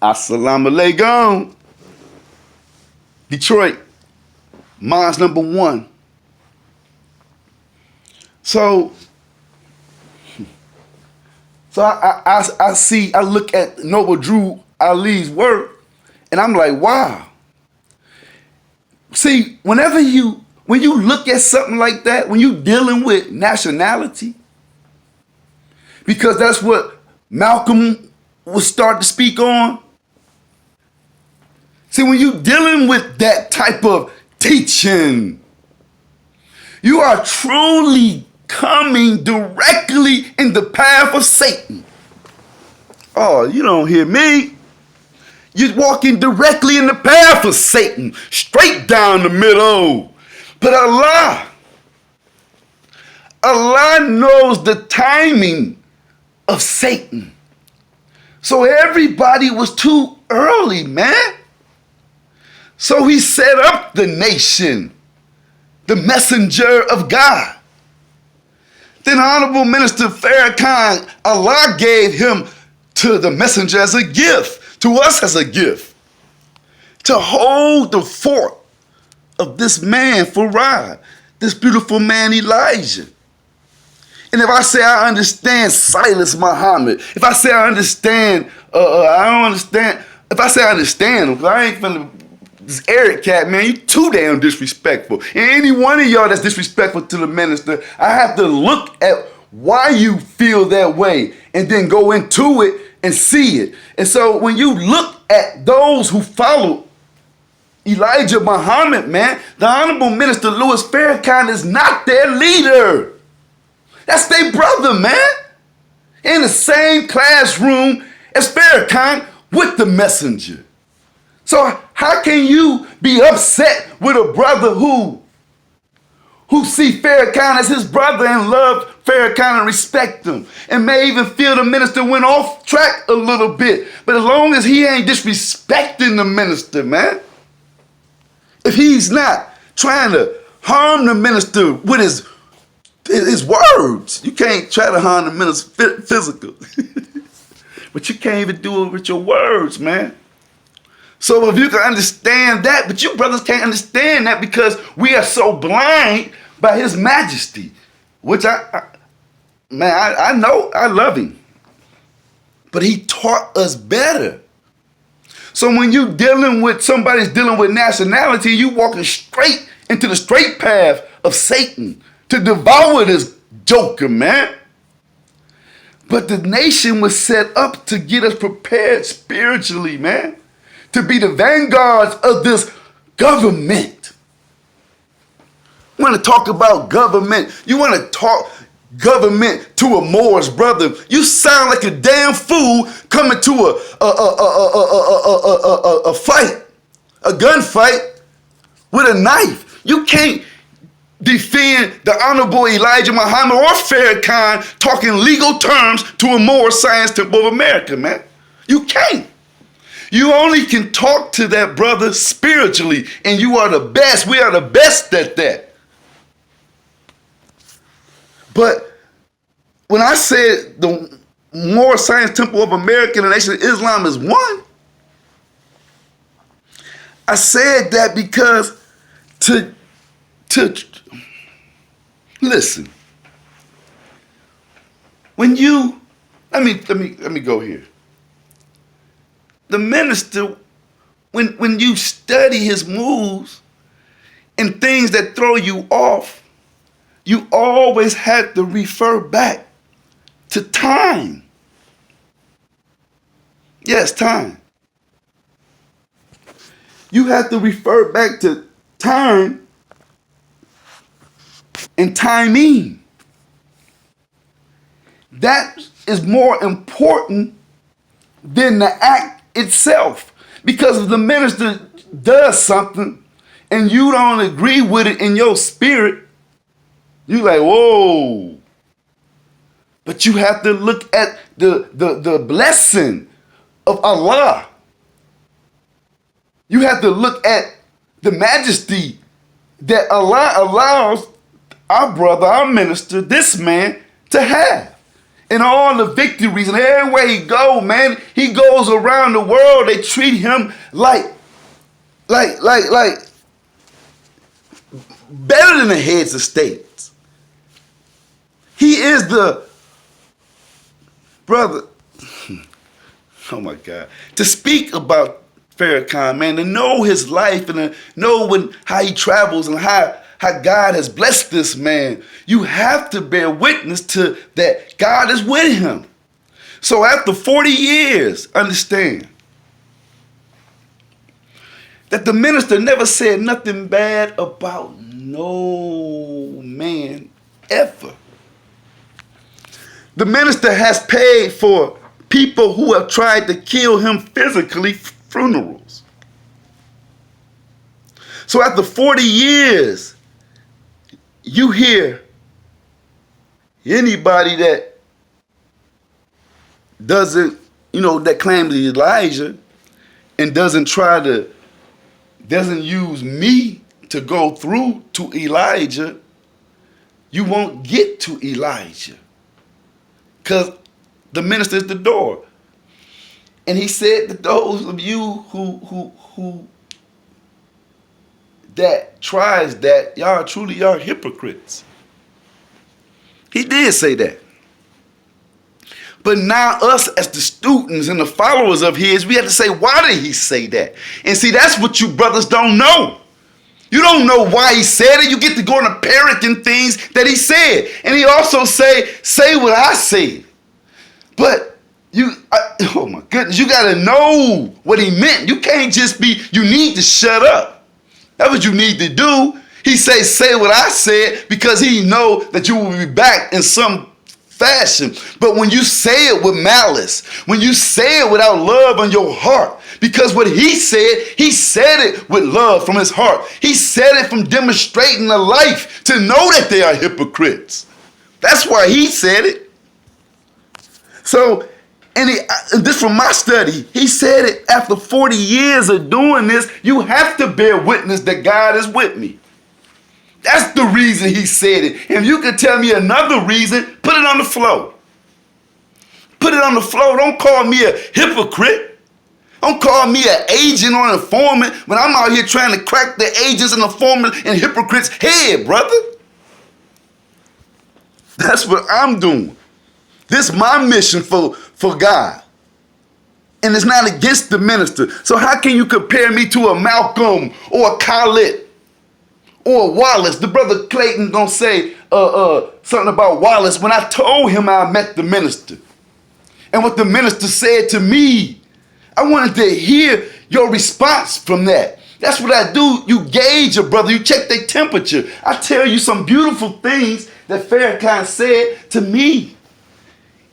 Assalamu alaikum. Detroit, mine's number one. So I look at Noble Drew Ali's work, and I'm like, wow. See, when you look at something like that, when you dealing with nationality, because that's what Malcolm was starting to speak on. See, when you dealing with that type of teaching, you are truly coming directly in the path of Satan. Oh, you don't hear me. You're walking directly in the path of Satan, straight down the middle. But Allah knows the timing of Satan. So everybody was too early, man. So he set up the nation, the messenger of God. Then Honorable Minister Farrakhan, Allah gave him to the messenger as a gift, to us as a gift, to hold the fort of this man, Farad, this beautiful man, Elijah. And if I say I understand Silas Muhammad, if I say I understand, I don't understand, if I say I understand him, because I ain't finna, this Eric cat, man, you too damn disrespectful. And any one of y'all that's disrespectful to the minister, I have to look at why you feel that way and then go into it and see it. And so when you look at those who follow Elijah Muhammad, man, the Honorable Minister Louis Farrakhan is not their leader. That's their brother, man. In the same classroom as Farrakhan with the messenger. So how can you be upset with a brother who see Farrakhan as his brother and love Farrakhan and respect him, and may even feel the minister went off track a little bit, but as long as he ain't disrespecting the minister, man, if he's not trying to harm the minister with his words, you can't try to harm the minister physical, but you can't even do it with your words, man. So if you can understand that, but you brothers can't understand that because we are so blind by his majesty, which I know, I love him, but he taught us better. So when you dealing with somebody's dealing with nationality, you walking straight into the straight path of Satan to devour this joker, man. But the nation was set up to get us prepared spiritually, man, to be the vanguards of this government. You want to talk about government? You want to talk government to a Moorish brother? You sound like a damn fool coming to a fight, a gunfight with a knife. You can't defend the Honorable Elijah Muhammad or Farrakhan talking legal terms to a Moorish Science Temple of America, man. You can't. You only can talk to that brother spiritually, and you are the best. We are the best at that. But when I said the Moorish Science Temple of America and the Nation of Islam is one, I said that because to listen. When you let me go here. The minister, when you study his moves and things that throw you off, you always have to refer back to time. Yes, time. You have to refer back to time and timing. That is more important than the act itself. Because if the minister does something and you don't agree with it in your spirit, you like, whoa. But you have to look at the blessing of Allah. You have to look at the majesty that Allah allows our brother, our minister, this man to have. and all the victories, and everywhere he go, man, he goes around the world. They treat him like better than the heads of states. He is the brother. Oh my God! To speak about Farrakhan, man, to know his life and to know how he travels and how God has blessed this man, you have to bear witness to that God is with him. So after 40 years, understand that the minister never said nothing bad about no man ever. The minister has paid for people who have tried to kill him physically funerals. So after 40 years, you hear anybody that doesn't, that claims Elijah and doesn't use me to go through to Elijah, you won't get to Elijah. Because the minister is the door. And he said that those of you who that tries that, y'all are hypocrites. He did say that. But now us as the students and the followers of his, we have to say, why did he say that? And see, that's what you brothers don't know. You don't know why he said it. You get to go into parenting things that he said. And he also say what I said. But oh my goodness, you got to know what he meant. You can't just you need to shut up. That's what you need to do. He say what I said because he know that you will be back in some fashion. But when you say it with malice, when you say it without love on your heart, because what he said it with love from his heart. He said it from demonstrating a life to know that they are hypocrites. That's why he said it. So, and this from my study, he said it after 40 years of doing this, you have to bear witness that God is with me. That's the reason he said it. If you can tell me another reason, put it on the floor. Put it on the floor. Don't call me a hypocrite. Don't call me an agent or an informant when I'm out here trying to crack the agents and informants and hypocrites' head, brother. That's what I'm doing. This is my mission for God. And it's not against the minister. So how can you compare me to a Malcolm or a Khalid or a Wallace? The brother Clayton gonna say something about Wallace when I told him I met the minister. And what the minister said to me, I wanted to hear your response from that. That's what I do. You gauge a brother. You check their temperature. I tell you some beautiful things that Farrakhan said to me.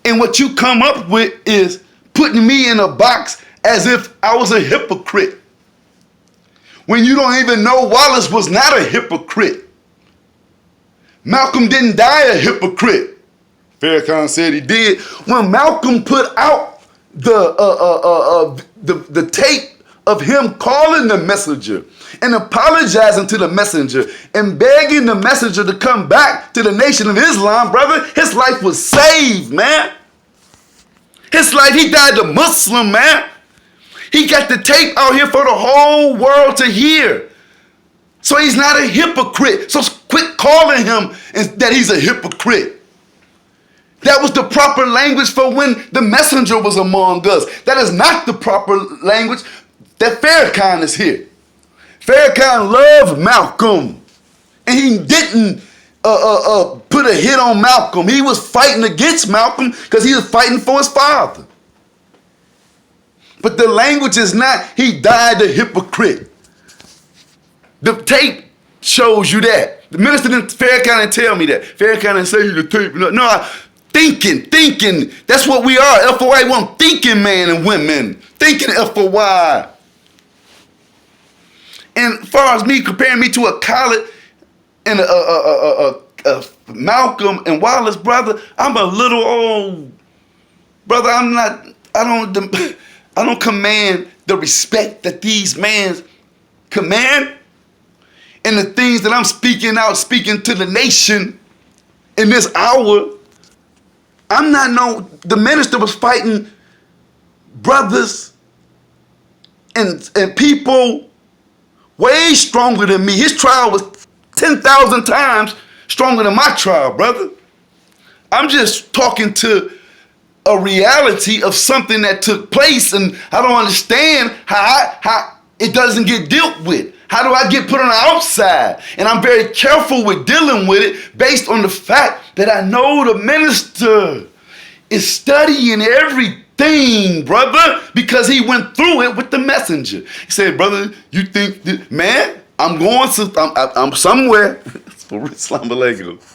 And what you come up with is putting me in a box as if I was a hypocrite. When you don't even know Wallace was not a hypocrite. Malcolm didn't die a hypocrite. Farrakhan said he did. When Malcolm put out the tape of him calling the messenger and apologizing to the messenger and begging the messenger to come back to the Nation of Islam, brother, his life was saved, man. His life, he died a Muslim, man. He got the tape out here for the whole world to hear. So he's not a hypocrite. So quit calling him that he's a hypocrite. That was the proper language for when the messenger was among us. That is not the proper language that Farrakhan is here. Farrakhan loved Malcolm. And he didn't put a hit on Malcolm. He was fighting against Malcolm because he was fighting for his father. But the language is not, he died a hypocrite. The tape shows you that. The minister Farrakhan didn't tell me that. Farrakhan didn't say the tape. No, thinking. That's what we are. FOI, one thinking man and women. Thinking FOI. And as far as me comparing me to a Khalid and a Malcolm and Wallace, brother, I'm a little old brother. I don't command the respect that these men command, and the things that I'm speaking to the nation in this hour. I'm not no, the minister was fighting brothers and people way stronger than me. His trial was 10,000 times stronger than my trial, brother. I'm just talking to a reality of something that took place, and I don't understand how it doesn't get dealt with. How do I get put on the outside? And I'm very careful with dealing with it based on the fact that I know the minister is studying everything, brother, because he went through it with the messenger. He said, brother, you think, man, I'm going to, I'm somewhere. For Islam alaikum.